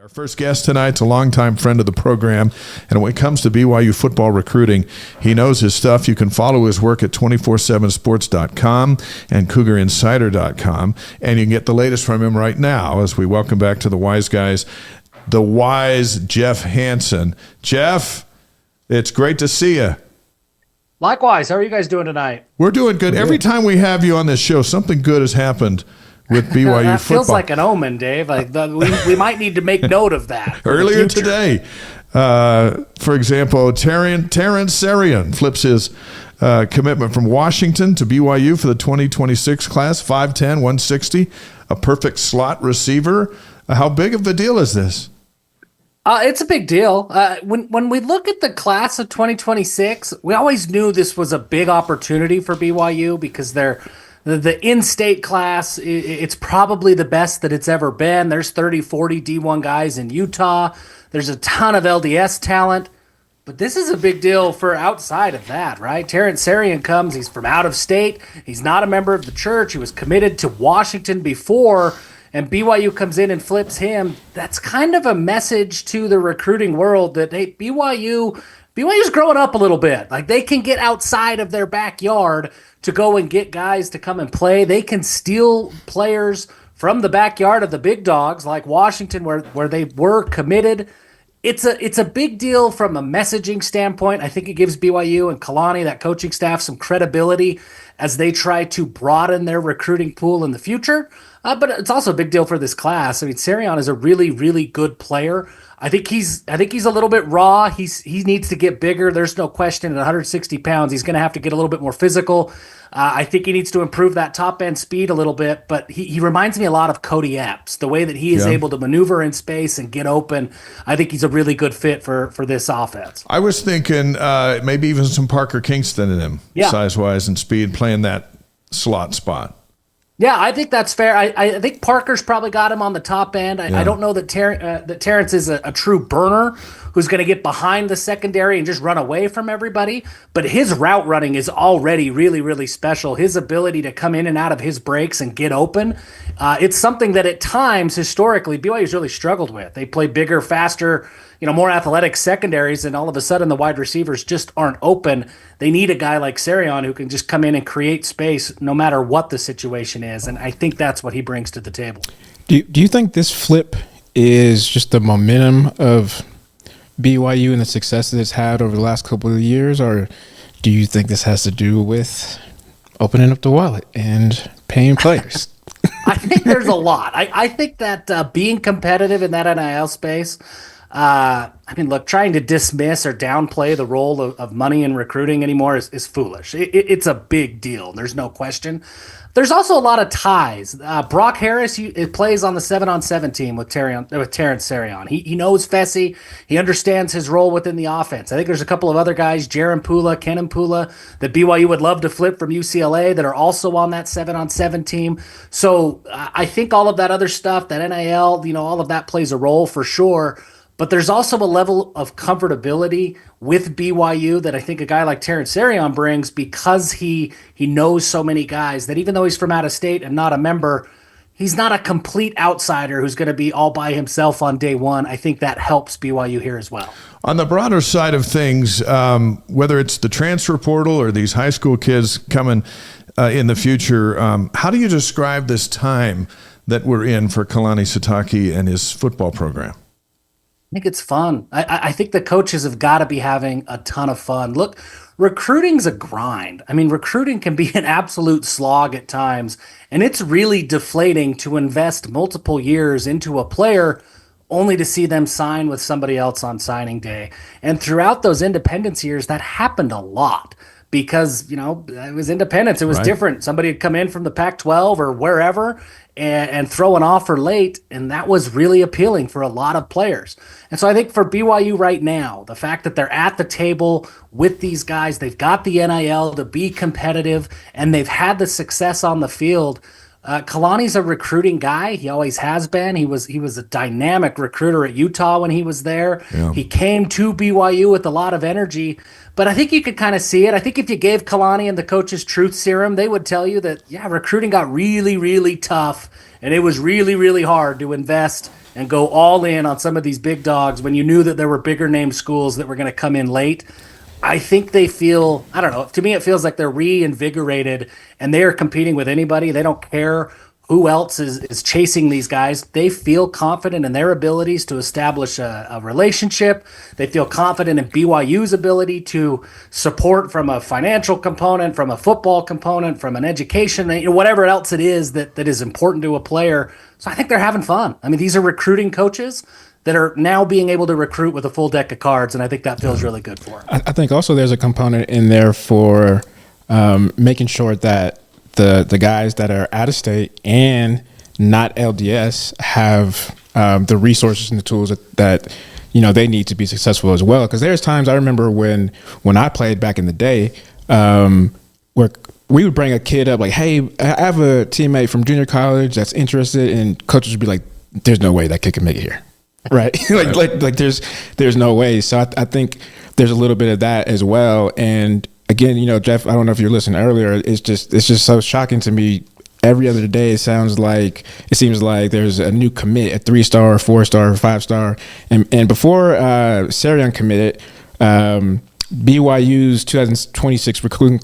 Our first guest tonight's a longtime friend of the program, and when it comes to BYU football recruiting, he knows his stuff. You can follow his work at 247sports.com and cougarinsider.com, and you can get the latest from him right now as we welcome back to the Wise Guys, the wise Jeff Hansen. Jeff, it's great to see you. Likewise. How are you guys doing tonight? We're doing good. Every time we have you on this show, something good has happened with BYU that football. Feels like an omen, Dave. We might need to make note of that. Earlier today, for example, Terren Serion flips his commitment from Washington to BYU for the 2026 class, 5'10", 160, a perfect slot receiver. How big of a deal is this? It's a big deal. When we look at the class of 2026, we always knew this was a big opportunity for BYU because they're the in-state class, it's probably the best that it's ever been. There's 30, 40 D1 guys in Utah. There's a ton of LDS talent. But this is a big deal for outside of that, right? Terren Serion comes. He's from out of state. He's not a member of the church. He was committed to Washington before, and BYU comes in and flips him. That's kind of a message to the recruiting world that, hey, BYU's growing up a little bit. Like, they can get outside of their backyard to go and get guys to come and play. They can steal players from the backyard of the big dogs like Washington where they were committed. It's a big deal from a messaging standpoint. I think it gives BYU and Kalani, that coaching staff, some credibility as they try to broaden their recruiting pool in the future. But it's also a big deal for this class. I mean, Serion is a really, really good player. I think he's a little bit raw. He needs to get bigger. There's no question. At 160 pounds, he's going to have to get a little bit more physical. I think he needs to improve that top end speed a little bit. But he reminds me a lot of Cody Epps, the way that he is able to maneuver in space and get open. I think he's a really good fit for this offense. I was thinking maybe even some Parker Kingston in him, size wise and speed, playing that slot spot. Yeah, I think that's fair. I think Parker's probably got him on the top end. I don't know that Terrance is a true burner who's going to get behind the secondary and just run away from everybody. But his route running is already really, really special. His ability to come in and out of his breaks and get open, it's something that at times, historically, BYU's really struggled with. They play bigger, faster, more athletic secondaries, and all of a sudden the wide receivers just aren't open. They need a guy like Serion who can just come in and create space no matter what the situation is, and I think that's what he brings to the table. Do you think this flip is just the momentum of BYU and the success that it's had over the last couple of years, or do you think this has to do with opening up the wallet and paying players? I think there's a lot. I think that being competitive in that NIL space, look, trying to dismiss or downplay the role of money in recruiting anymore is foolish. It's a big deal. There's no question. There's also a lot of ties. Brock Harris plays on the 7-on-7 team with Terrance Sian. He knows Fessy. He understands his role within the offense. I think there's a couple of other guys, Jaron Pula, Kenan Pula, that BYU would love to flip from UCLA that are also on that 7-on-7 team. So I think all of that other stuff, that NIL, all of that plays a role for sure. But there's also a level of comfortability with BYU that I think a guy like Terren Serion brings because he knows so many guys that even though he's from out of state and not a member, he's not a complete outsider who's going to be all by himself on day one. I think that helps BYU here as well. On the broader side of things, whether it's the transfer portal or these high school kids coming in the future, how do you describe this time that we're in for Kalani Sitake and his football program? I think it's fun. I think the coaches have got to be having a ton of fun. Look, recruiting's a grind. I mean, recruiting can be an absolute slog at times, and it's really deflating to invest multiple years into a player only to see them sign with somebody else on signing day. And throughout those independence years, that happened a lot because, it was independence. It was different. Somebody had come in from the Pac-12 or wherever and throw an offer late, and that was really appealing for a lot of players. And so I think for BYU right now, the fact that they're at the table with these guys, they've got the NIL to be competitive, and they've had the success on the field, Kalani's a recruiting guy. He always has been. He was a dynamic recruiter at Utah when he was there. Yeah. He came to BYU with a lot of energy. But I think you could kind of see it. I think if you gave Kalani and the coaches truth serum, they would tell you that, yeah, recruiting got really, really tough, and it was really, really hard to invest and go all in on some of these big dogs when you knew that there were bigger name schools that were going to come in late. I think they feel, I don't know, to me it feels like they're reinvigorated and they are competing with anybody. They don't care who else is chasing these guys. They feel confident in their abilities to establish a relationship. They feel confident in BYU's ability to support from a financial component, from a football component, from an education, whatever else it is that is important to a player. So I think they're having fun. I mean, these are recruiting coaches that are now being able to recruit with a full deck of cards, and I think that feels really good for them. I think also there's a component in there for making sure that the guys that are out of state and not LDS have the resources and the tools that they need to be successful as well. Because there's times I remember when I played back in the day, where we would bring a kid up like, hey, I have a teammate from junior college that's interested, and coaches would be like, there's no way that kid can make it here. Right. like there's no way. So I think there's a little bit of that as well. And again, Jeff, I don't know if you're listening earlier. It's just so shocking to me. Every other day, it seems like there's a new commit, a 3-star, 4-star, 5-star. And before Serion committed, BYU's 2026 recruiting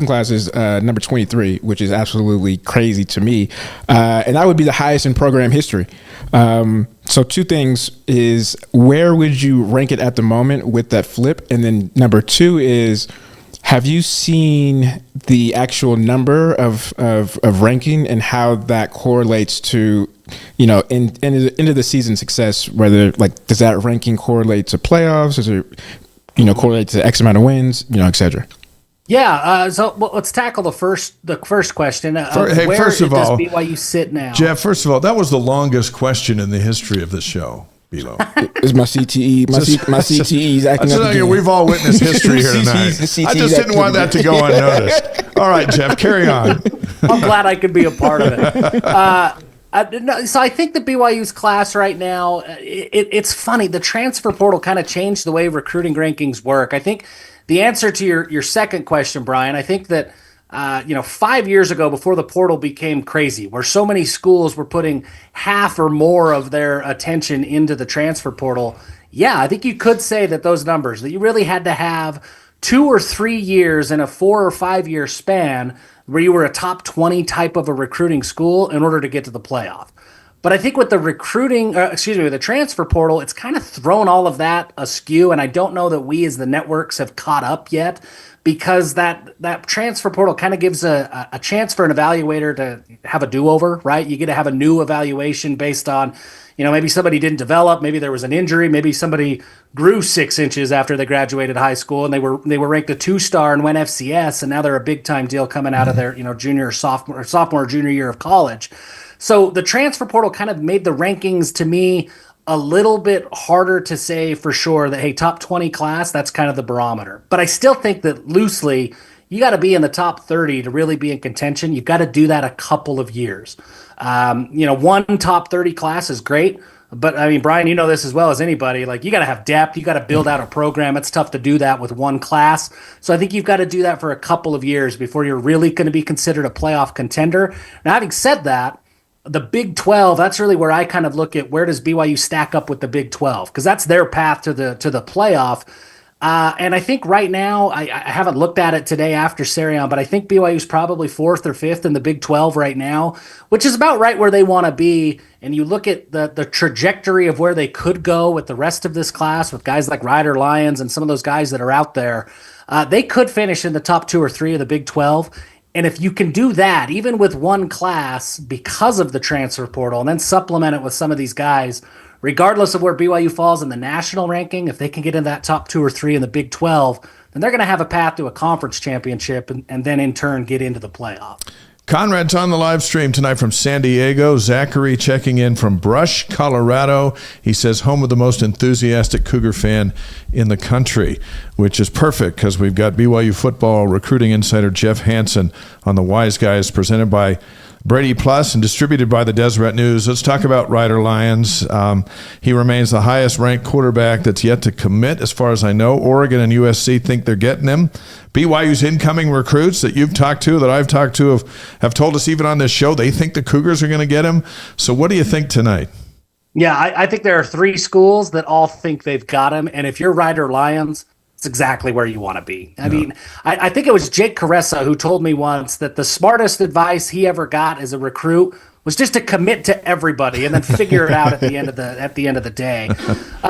class is number 23, which is absolutely crazy to me. And that would be the highest in program history. So two things is, where would you rank it at the moment with that flip? And then number two is, have you seen the actual number of ranking and how that correlates to, into the season success? Whether does that ranking correlate to playoffs? Does it, correlate to X amount of wins, et cetera? Yeah, so let's tackle the first question. Where first of does all, BYU sit now? Jeff, first of all, that was the longest question in the history of the show, Bilo. Is my CTE, my CTE is acting up again. We've all witnessed history here tonight. I just didn't want that to go unnoticed. All right, Jeff, carry on. I'm glad I could be a part of it. So I think the BYU's class right now, it's funny. The transfer portal kind of changed the way recruiting rankings work. I think the answer to your second question, Brian, I think that 5 years ago, before the portal became crazy, where so many schools were putting half or more of their attention into the transfer portal, yeah, I think you could say that those numbers, that you really had to have 2 or 3 years in a 4 or 5 year span where you were a top 20 type of a recruiting school in order to get to the playoff. But I think with the the transfer portal, it's kind of thrown all of that askew, and I don't know that we as the networks have caught up yet, because that transfer portal kind of gives a chance for an evaluator to have a do-over, right? You get to have a new evaluation based on, maybe somebody didn't develop, maybe there was an injury, maybe somebody grew 6 inches after they graduated high school and they were ranked a 2-star and went FCS, and now they're a big-time deal coming out of their junior, sophomore, junior year of college. So the transfer portal kind of made the rankings, to me, a little bit harder to say for sure that, hey, top 20 class, that's kind of the barometer. But I still think that loosely, you got to be in the top 30 to really be in contention. You've got to do that a couple of years. One top 30 class is great. But I mean, Brian, you know this as well as anybody. You got to have depth. You got to build out a program. It's tough to do that with one class. So I think you've got to do that for a couple of years before you're really going to be considered a playoff contender. Now, having said that, the Big 12, that's really where I kind of look at where does BYU stack up with the Big 12, because that's their path to the playoff. And I think right now, I haven't looked at it today after Serion, but I think BYU's probably 4th or 5th in the Big 12 right now, which is about right where they want to be. And you look at the trajectory of where they could go with the rest of this class, with guys like Ryder Lyons and some of those guys that are out there, they could finish in the top 2 or 3 of the Big 12. And if you can do that, even with one class, because of the transfer portal, and then supplement it with some of these guys, regardless of where BYU falls in the national ranking, if they can get in that top 2 or 3 in the Big 12, then they're going to have a path to a conference championship and then in turn get into the playoff. Conrad's on the live stream tonight from San Diego. Zachary checking in from Brush, Colorado. He says, home of the most enthusiastic Cougar fan in the country, which is perfect because we've got BYU football recruiting insider Jeff Hansen on the Wise Guys, presented by Brady Plus and distributed by the Deseret News. Let's talk about Ryder Lyons. He remains the highest-ranked quarterback that's yet to commit, as far as I know. Oregon and USC think they're getting him. BYU's incoming recruits that you've talked to, that I've talked to, have told us even on this show they think the Cougars are going to get him. So what do you think tonight? Yeah, I think there are 3 schools that all think they've got him, and if you're Ryder Lions, it's exactly where you want to be. I mean, I think it was Jake Caressa who told me once that the smartest advice he ever got as a recruit was just to commit to everybody and then figure it out at the end of the day.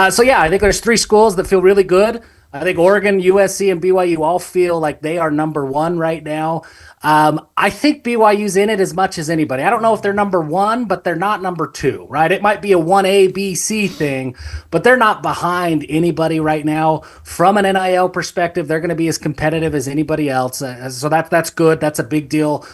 So yeah, I think there's 3 schools that feel really good. I think Oregon, USC, and BYU all feel like they are number 1 right now. I think BYU's in it as much as anybody. I don't know if they're number 1, but they're not number 2, right? It might be a 1A, B, C thing, but they're not behind anybody right now. From an NIL perspective, they're going to be as competitive as anybody else. So that's good. That's a big deal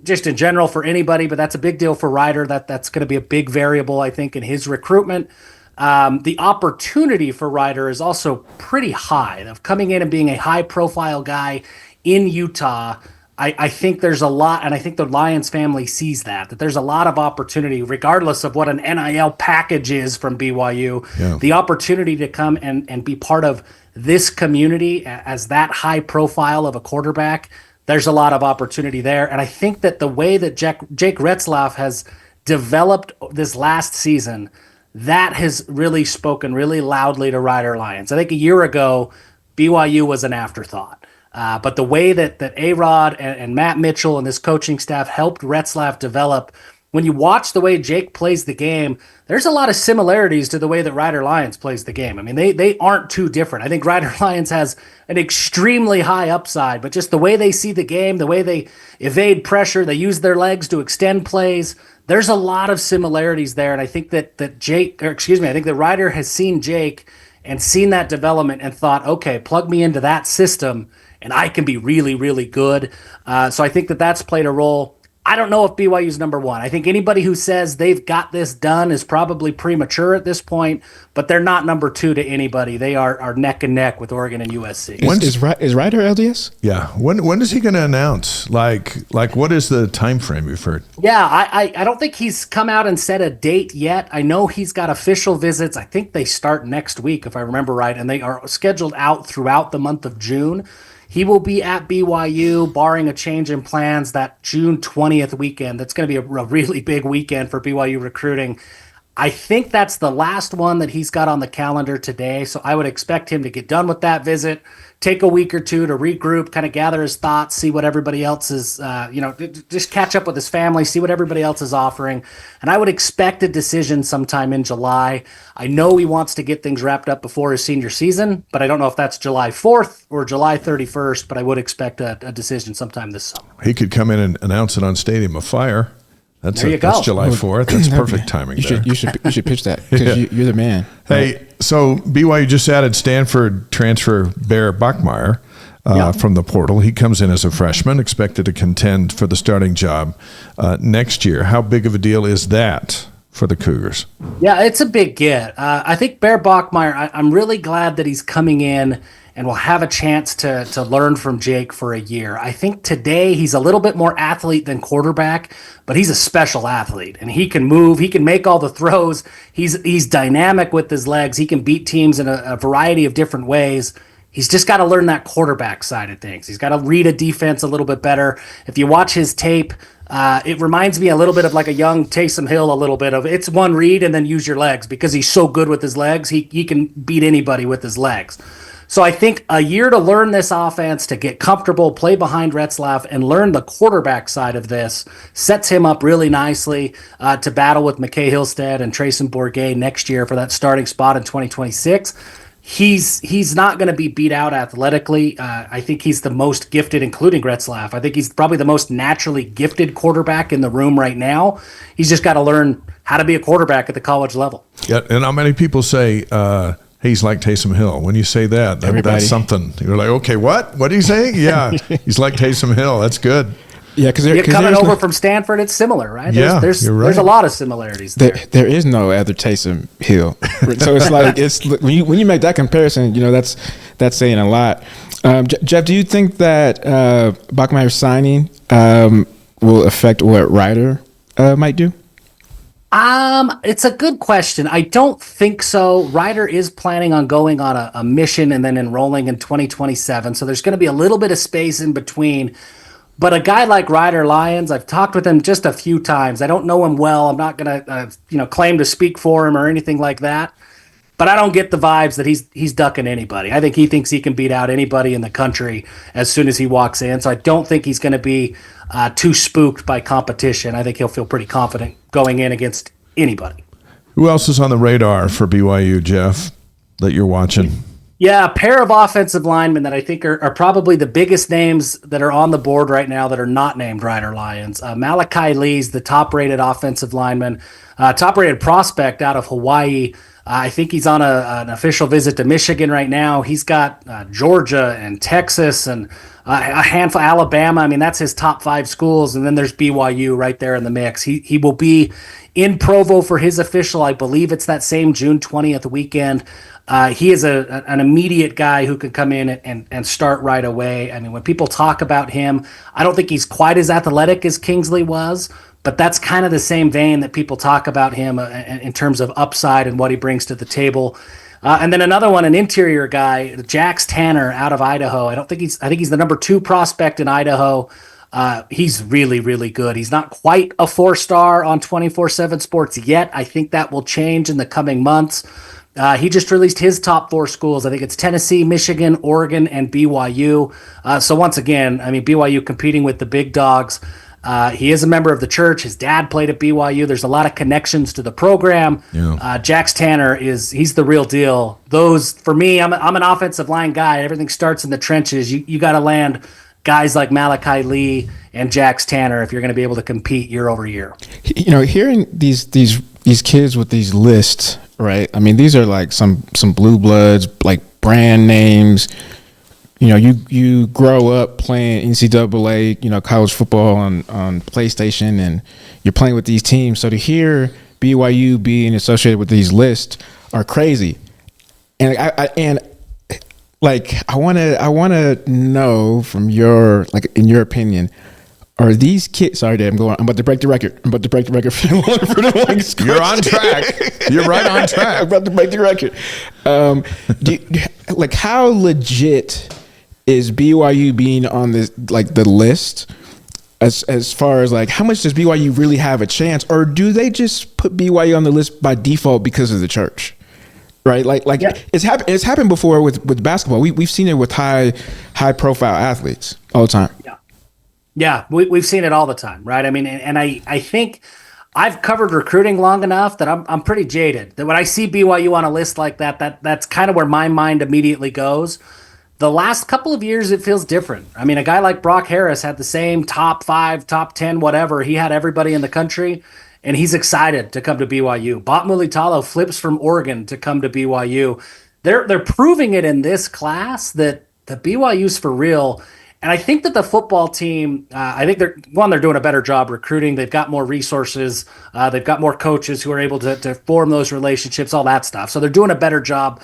just in general for anybody, but that's a big deal for Ryder. That's going to be a big variable, I think, in his recruitment. The opportunity for Ryder is also pretty high. Of coming in and being a high-profile guy in Utah, I think there's a lot, and I think the Lions family sees that there's a lot of opportunity, regardless of what an NIL package is from BYU. Yeah. The opportunity to come and be part of this community as that high profile of a quarterback, there's a lot of opportunity there. And I think that the way that Jake Retzlaff has developed this last season, that has really spoken really loudly to Ryder Lyons. I think a year ago, BYU was an afterthought. But the way that A-Rod and Matt Mitchell and this coaching staff helped Retzlaff develop, when you watch the way Jake plays the game, there's a lot of similarities to the way that Ryder Lyons plays the game. I mean, they aren't too different. I think Ryder Lyons has an extremely high upside, but just the way they see the game, the way they evade pressure, they use their legs to extend plays, there's a lot of similarities there. And I think that I think that Ryder has seen Jake and seen that development and thought, okay, plug me into that system and I can be really, really good. So I think that that's played a role. I don't know if BYU's number 1. I think anybody who says they've got this done is probably premature at this point, but they're not number 2 to anybody. They are neck and neck with Oregon and USC. Is Ryder LDS? Yeah. When is he going to announce? Like what is the time frame you've heard? Yeah, I don't think he's come out and set a date yet. I know he's got official visits. I think they start next week, if I remember right, and they are scheduled out throughout the month of June. He will be at BYU, barring a change in plans, that June 20th weekend. That's going to be a really big weekend for BYU recruiting. I think that's the last one that he's got on the calendar today, so I would expect him to get done with that visit, take a week or two to regroup, kind of gather his thoughts, see what everybody else is, just catch up with his family, see what everybody else is offering. And I would expect a decision sometime in July. I know he wants to get things wrapped up before his senior season, but I don't know if that's July 4th or July 31st, but I would expect a decision sometime this summer. He could come in and announce it on Stadium of Fire. That's July 4th. That's perfect timing. You should pitch that because you're the man. Hey, right? So BYU just added Stanford transfer Bear Bachmire from the portal. He comes in as a freshman, expected to contend for the starting job next year. How big of a deal is that for the Cougars? Yeah, it's a big get. I think Bear Bachmire, I'm really glad that he's coming in and will have a chance to learn from Jake for a year. I think today he's a little bit more athlete than quarterback, but he's a special athlete, and he can move. He can make all the throws. He's dynamic with his legs. He can beat teams in a variety of different ways. He's just got to learn that quarterback side of things. He's got to read a defense a little bit better. If you watch his tape, it reminds me a little bit of like a young Taysom Hill, a little bit of it's one read and then use your legs, because he's so good with his legs. He can beat anybody with his legs. So I think a year to learn this offense, to get comfortable, play behind Retzlaff, and learn the quarterback side of this sets him up really nicely to battle with McKay Hillstead and Trayson Bourget next year for that starting spot in 2026. He's not going to be beat out athletically. I think he's the most gifted, including Retzlaff. I think he's probably the most naturally gifted quarterback in the room right now. He's just got to learn how to be a quarterback at the college level. Yeah, and how many people say he's like Taysom Hill? When you say that, that's something. You're like, okay, what? What are you saying? Yeah, he's like Taysom Hill. That's good. Yeah, because coming over from Stanford, it's similar, right? There's a lot of similarities there. There is no other Taysom Hill, so it's like when you make that comparison, that's saying a lot. Jeff, do you think that Bachmire signing will affect what Ryder might do? It's a good question. I don't think so. Ryder is planning on going on a mission and then enrolling in 2027. So there's going to be a little bit of space in between. But a guy like Ryder Lyons, I've talked with him just a few times. I don't know him well. I'm not going to, claim to speak for him or anything like that. But I don't get the vibes that he's ducking anybody. I think he thinks he can beat out anybody in the country as soon as he walks in. So I don't think he's going to be too spooked by competition. I think he'll feel pretty confident going in against anybody. Who else is on the radar for BYU, Jeff, that you're watching? Yeah, a pair of offensive linemen that I think are probably the biggest names that are on the board right now that are not named Ryder Lions. Malachi Lee's the top-rated offensive lineman, top-rated prospect out of Hawaii. I think he's on an official visit to Michigan right now. He's got Georgia and Texas and a handful of Alabama. I mean, that's his top 5 schools. And then there's BYU right there in the mix. He will be in Provo for his official. I believe it's that same June 20th weekend. He is an immediate guy who can come in and start right away. I mean, when people talk about him, I don't think he's quite as athletic as Kingsley was, but that's kind of the same vein that people talk about him in terms of upside and what he brings to the table. And then another one, an interior guy, Jax Tanner out of Idaho. I think he's the number 2 prospect in Idaho. He's really, really good. He's not quite a 4-star on 24/7 Sports yet. I think that will change in the coming months. He just released his top 4 schools. I think it's Tennessee, Michigan, Oregon, and BYU. So once again, I mean, BYU competing with the big dogs. He is a member of the church. His dad played at BYU. There's a lot of connections to the program. Yeah. Jax Tanner he's the real deal. Those, for me, I'm an offensive line guy. Everything starts in the trenches. You got to land guys like Malachi Lee and Jax Tanner if you're going to be able to compete year over year. Hearing these kids with these lists, right? I mean, these are like some blue bloods, like brand names. You grow up playing NCAA, college football on PlayStation, and you're playing with these teams. So to hear BYU being associated with these lists are crazy. And I want to know from in your opinion, are these kids? Sorry, Dave, I'm about to break the record. For the longest question. You're on track. You're right on track. I'm about to break the record. How legit is BYU being on this, the list, as far as how much does BYU really have a chance, or do they just put BYU on the list by default because of the church? Right, yeah. It's happened before with basketball. We've seen it with high profile athletes all the time. Yeah, we've seen it all the time, right? I mean, and I think I've covered recruiting long enough that I'm pretty jaded. That when I see BYU on a list like that's kind of where my mind immediately goes. The last couple of years, it feels different. I mean, a guy like Brock Harris had the same top 5, top 10, whatever. He had everybody in the country, and he's excited to come to BYU. Bachmire Talo flips from Oregon to come to BYU. They're proving it in this class that the BYU's for real. And I think that the football team, they're doing a better job recruiting. They've got more resources. They've got more coaches who are able to form those relationships, all that stuff. So they're doing a better job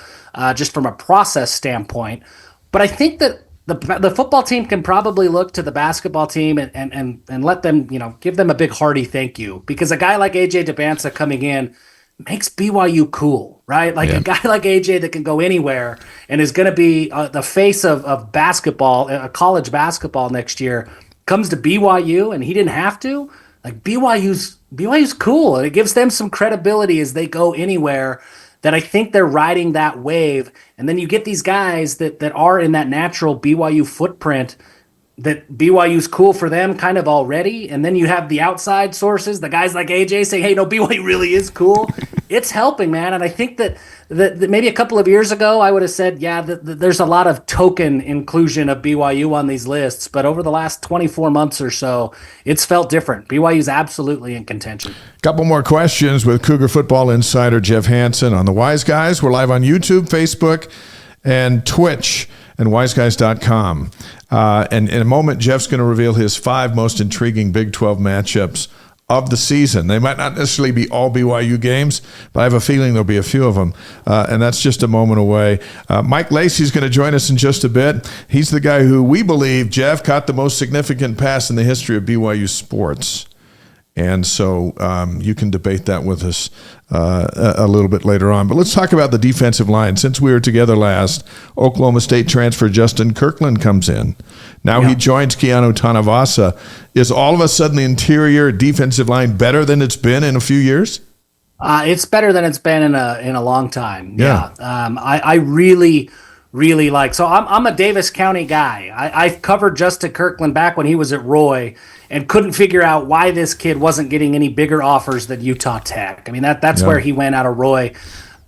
just from a process standpoint. But I think that the football team can probably look to the basketball team and let them, give them a big hearty thank you, because a guy like AJ Debansa coming in makes BYU cool, right? A guy like AJ that can go anywhere and is going to be the face of basketball, college basketball next year, comes to BYU and he didn't have to. BYU's cool, and it gives them some credibility as they go anywhere. That I think they're riding that wave. And then you get these guys that are in that natural BYU footprint, that BYU's cool for them kind of already. And then you have the outside sources, the guys like AJ saying, hey, no, BYU really is cool. It's helping, man. And I think that maybe a couple of years ago, I would have said, there's a lot of token inclusion of BYU on these lists. But over the last 24 months or so, it's felt different. BYU's absolutely in contention. Couple more questions with Cougar football insider Jeff Hansen on the Wise Guys. We're live on YouTube, Facebook, and Twitch, and wiseguys.com. And in a moment, Jeff's going to reveal his 5 most intriguing Big 12 matchups of the season. They might not necessarily be all BYU games, but I have a feeling there'll be a few of them, and that's just a moment away. Mike Lacey's going to join us in just a bit. He's the guy who we believe, Jeff, caught the most significant pass in the history of BYU sports. And so you can debate that with us a little bit later on. But let's talk about the defensive line. Since we were together last, Oklahoma State transfer Justin Kirkland comes in. Now he joins Keanu Tanavasa. Is all of a sudden the interior defensive line better than it's been in a few years? It's better than it's been in a long time. Yeah. I really like. So I'm a Davis County guy. I've covered Justin Kirkland back when he was at Roy, and couldn't figure out why this kid wasn't getting any bigger offers than Utah Tech. I mean, that's where he went out of Roy.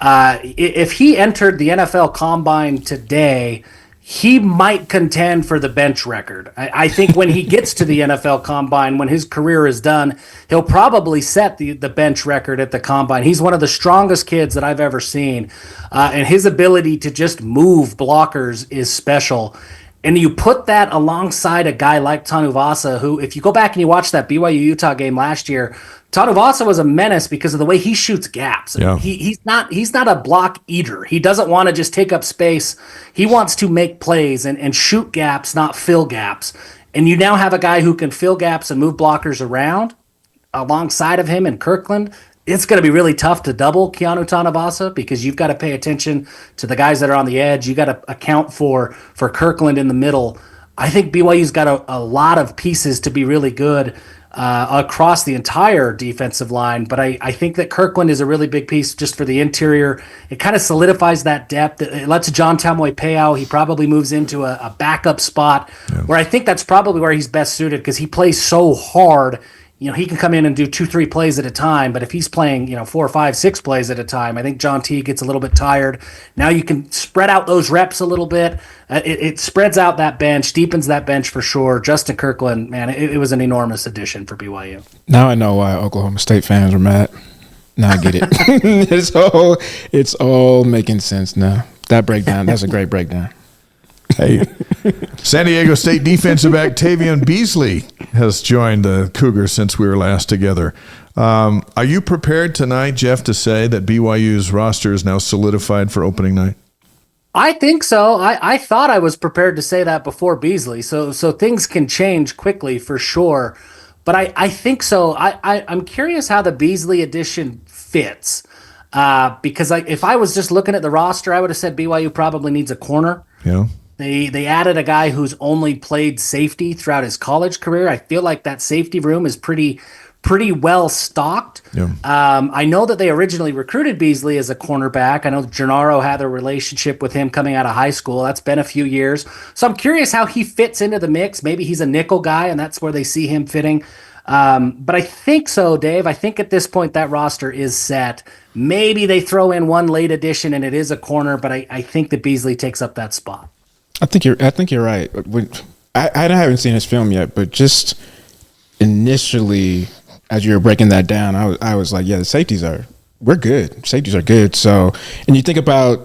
If he entered the NFL Combine today, he might contend for the bench record. I think when he gets to the NFL Combine, when his career is done, he'll probably set the bench record at the Combine. He's one of the strongest kids that I've ever seen, and his ability to just move blockers is special. And you put that alongside a guy like Tanuvasa, who, if you go back and you watch that BYU-Utah game last year, Tanuvasa was a menace because of the way he shoots gaps. Yeah. He's not a block eater. He doesn't want to just take up space. He wants to make plays and shoot gaps, not fill gaps. And you now have a guy who can fill gaps and move blockers around alongside of him in Kirkland. It's going to be really tough to double Keanu Tanavasa because you've got to pay attention to the guys that are on the edge. You got to account for Kirkland in the middle. I think BYU's got a lot of pieces to be really good across the entire defensive line, but I think that Kirkland is a really big piece just for the interior. It kind of solidifies that depth. It lets John Tamoy-Peau, he probably moves into a backup spot where I think that's probably where he's best suited because he plays so hard. He can come in and do 2-3 plays at a time, but if he's playing, 4, 5, 6 plays at a time, I think John T gets a little bit tired. Now you can spread out those reps a little bit. It spreads out that bench, deepens that bench for sure. Justin Kirkland, man, it was an enormous addition for BYU. Now I know why Oklahoma State fans are mad. Now I get it. It's all making sense now. That breakdown, that's a great breakdown. Hey, San Diego State defensive back Tavion Beasley has joined the Cougars since we were last together. Are you prepared tonight, Jeff, to say that BYU's roster is now solidified for opening night? I think so. I thought I was prepared to say that before Beasley. So things can change quickly for sure. But I think so. I'm curious how the Beasley addition fits. Because if I was just looking at the roster, I would have said BYU probably needs a corner. Yeah. They added a guy who's only played safety throughout his college career. I feel like that safety room is pretty well stocked. Yeah. I know that they originally recruited Beasley as a cornerback. I know Gennaro had a relationship with him coming out of high school. That's been a few years. So I'm curious how he fits into the mix. Maybe he's a nickel guy, and that's where they see him fitting. But I think so, Dave. I think at this point that roster is set. Maybe they throw in one late addition, and it is a corner, but I think that Beasley takes up that spot. I think you're right. I haven't seen his film yet, but just initially, as you were breaking that down, I was like, yeah, we're good. Safeties are good. So, and you think about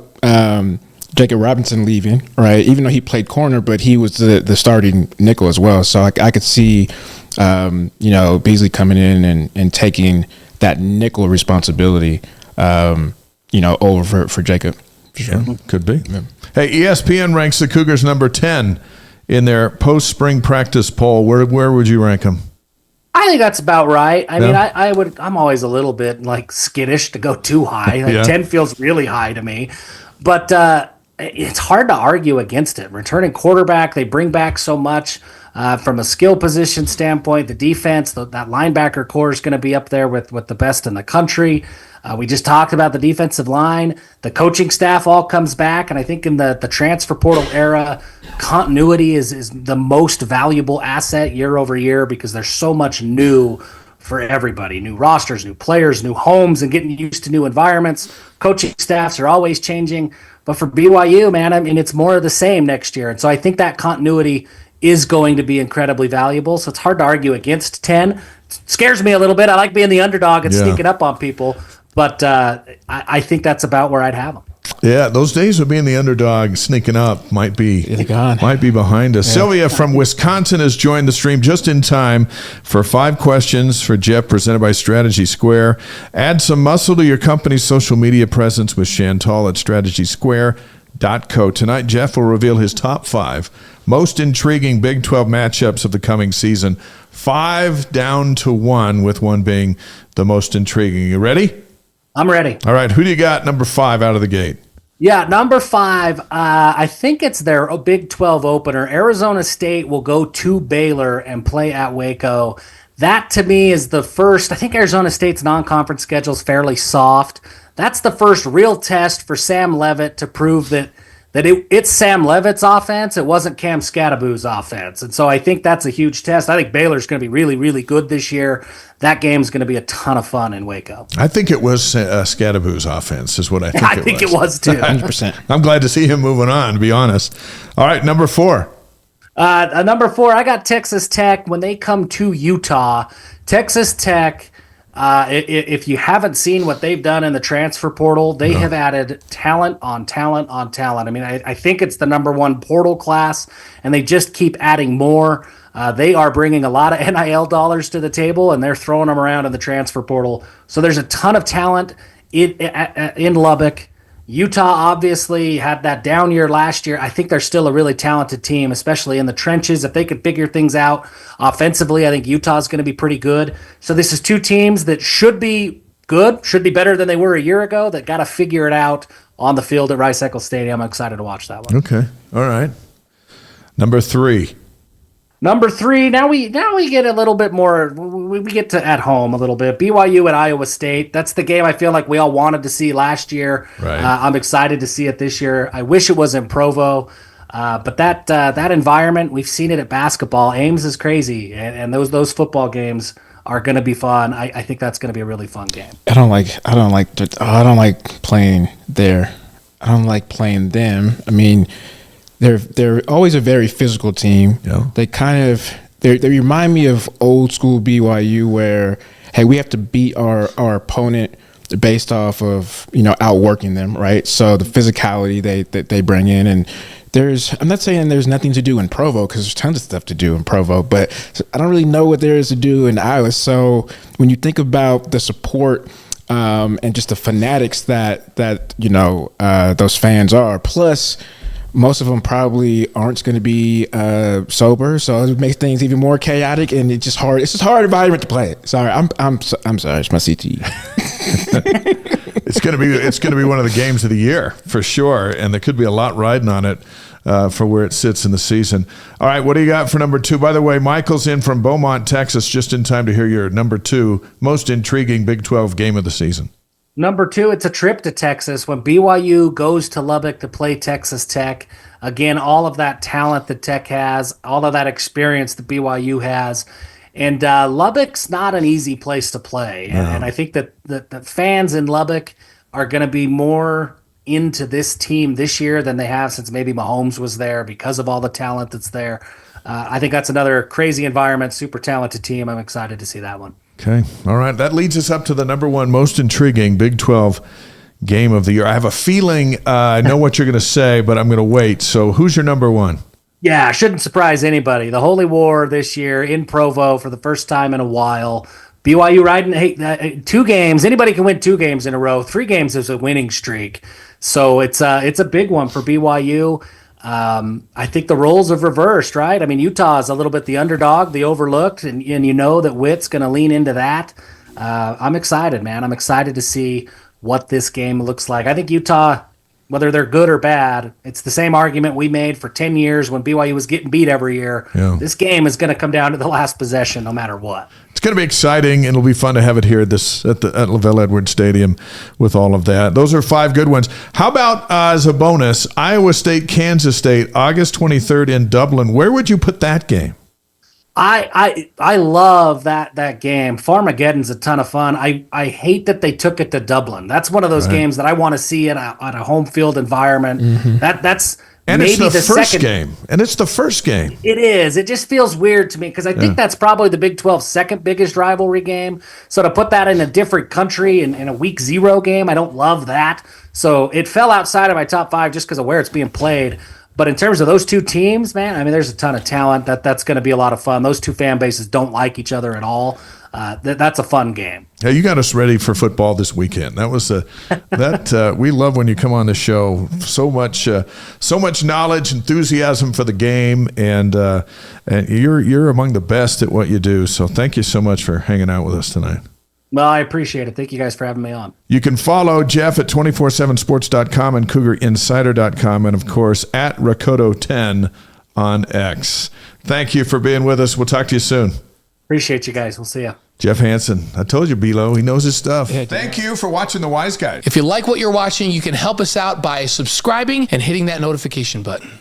Jacob Robinson leaving, right? Even though he played corner, but he was the starting nickel as well. So I could see, Beasley coming in and taking that nickel responsibility, over for Jacob. Sure. Yeah, could be. Yeah. Hey, ESPN ranks the Cougars number 10 in their post-spring practice poll. Where would you rank them? I think that's about right. I mean, I'm always a little bit skittish to go too high. 10 feels really high to me. But it's hard to argue against it. Returning quarterback, they bring back so much from a skill position standpoint. The defense, that linebacker core is going to be up there with the best in the country. We just talked about the defensive line. The coaching staff all comes back, and I think in the transfer portal era, continuity is the most valuable asset year over year because there's so much new for everybody. New rosters, new players, new homes, and getting used to new environments. Coaching staffs are always changing. But for BYU, man, I mean, it's more of the same next year. And so I think that continuity is going to be incredibly valuable. So it's hard to argue against 10. It scares me a little bit. I like being the underdog and sneaking up on people. But I think that's about where I'd have them. Yeah, those days of being the underdog sneaking up might be behind us. Yeah. Sylvia from Wisconsin has joined the stream just in time for 5 questions for Jeff, presented by Strategy Square. Add some muscle to your company's social media presence with Chantal at strategysquare.co. Tonight, Jeff will reveal his top 5 most intriguing Big 12 matchups of the coming season. 5 down to 1, with 1 being the most intriguing. You ready? I'm ready. All right. Who do you got number 5 out of the gate? Yeah, number 5, I think it's their Big 12 opener. Arizona State will go to Baylor and play at Waco. That, to me, is the first. I think Arizona State's non-conference schedule is fairly soft. That's the first real test for Sam Leavitt to prove that it's Sam Leavitt's offense. It wasn't Cam Scadaboo's offense. And so I think that's a huge test. I think Baylor's going to be really, really good this year. That game's going to be a ton of fun in Waco. I think it was Scadaboo's offense is what I think it was. I think it was too. 100%. I'm glad to see him moving on, to be honest. All right, number 4. Number 4, I got Texas Tech when they come to Utah. Texas Tech, if you haven't seen what they've done in the transfer portal, they have added talent on talent on talent. I mean, I think it's the number 1 portal class, and they just keep adding more. They are bringing a lot of NIL dollars to the table, and they're throwing them around in the transfer portal. So there's a ton of talent in Lubbock. Utah obviously had that down year last year. I think they're still a really talented team, especially in the trenches. If they could figure things out offensively, I think Utah's going to be pretty good. So this is 2 teams that should be good, should be better than they were a year ago, that got to figure it out on the field at Rice-Eccles Stadium. I'm excited to watch that one. Okay. All right. Number 3. Number 3, now we get a little bit more, we get to at home a little bit. BYU at Iowa State. That's the game I feel like we all wanted to see last year. Right. I'm excited to see it this year. I wish it was in Provo, but that environment, we've seen it at basketball. Ames is crazy, and those football games are going to be fun. I think that's going to be a really fun game. I don't like playing there. I don't like playing them. I mean, they're always a very physical team. Yeah. They remind me of old school BYU, where hey, we have to beat our opponent based off of outworking them, right? So the physicality they bring in, and I'm not saying there's nothing to do in Provo, because there's tons of stuff to do in Provo, but I don't really know what there is to do in Iowa. So when you think about the support and just the fanatics that those fans are, plus most of them probably aren't going to be sober, so it makes things even more chaotic, and it's just hard. It's just hard environment to play it. Sorry, I'm sorry. It's my CTE. It's going to be one of the games of the year for sure, and there could be a lot riding on it for where it sits in the season. All right, what do you got for number 2? By the way, Michael's in from Beaumont, Texas, just in time to hear your number 2 most intriguing Big 12 game of the season. Number 2, it's a trip to Texas when BYU goes to Lubbock to play Texas Tech. Again, all of that talent that Tech has, all of that experience that BYU has. And Lubbock's not an easy place to play. No. And I think that the fans in Lubbock are going to be more into this team this year than they have since maybe Mahomes was there, because of all the talent that's there. I think that's another crazy environment, super talented team. I'm excited to see that one. Okay. All right. That leads us up to the number 1 most intriguing Big 12 game of the year. I have a feeling I know what you're going to say, but I'm going to wait. So who's your number 1? Yeah, shouldn't surprise anybody. The Holy War this year in Provo for the first time in a while. BYU riding 2 games. Anybody can win 2 games in a row. 3 games is a winning streak. So it's a big one for BYU. I think the roles have reversed, right? I mean, Utah is a little bit the underdog, the overlooked, and you know that Witt's going to lean into that. I'm excited, man. I'm excited to see what this game looks like. I think Utah, whether they're good or bad, it's the same argument we made for 10 years when BYU was getting beat every year. Yeah. This game is going to come down to the last possession no matter what. It's going to be exciting, and it'll be fun to have it here at LaVell Edwards Stadium with all of that. Those are 5 good ones. How about, as a bonus, Iowa State, Kansas State, August 23rd in Dublin. Where would you put that game? I love that game. Farmageddon's a ton of fun. I hate that they took it to Dublin. That's one of those games that I want to see at a home field environment. Mm-hmm. And maybe it's the first second game. And it's the first game. It is. It just feels weird to me because I think that's probably the Big 12's second biggest rivalry game. So to put that in a different country in a week 0 game, I don't love that. So it fell outside of my top 5 just because of where it's being played. But in terms of those two teams, man, I mean, there's a ton of talent. That's going to be a lot of fun. Those two fan bases don't like each other at all. That's a fun game. Yeah, you got us ready for football this weekend. That was we love when you come on the show. So much knowledge, enthusiasm for the game, and you're among the best at what you do. So thank you so much for hanging out with us tonight. Well, I appreciate it. Thank you guys for having me on. You can follow Jeff at 247sports.com and CougarInsider.com, and of course at Rakoto10 on X. Thank you for being with us. We'll talk to you soon. Appreciate you guys. We'll see you. Jeff Hansen. I told you, Bilo, he knows his stuff. Yeah, Thank you for watching The Wise Guy. If you like what you're watching, you can help us out by subscribing and hitting that notification button.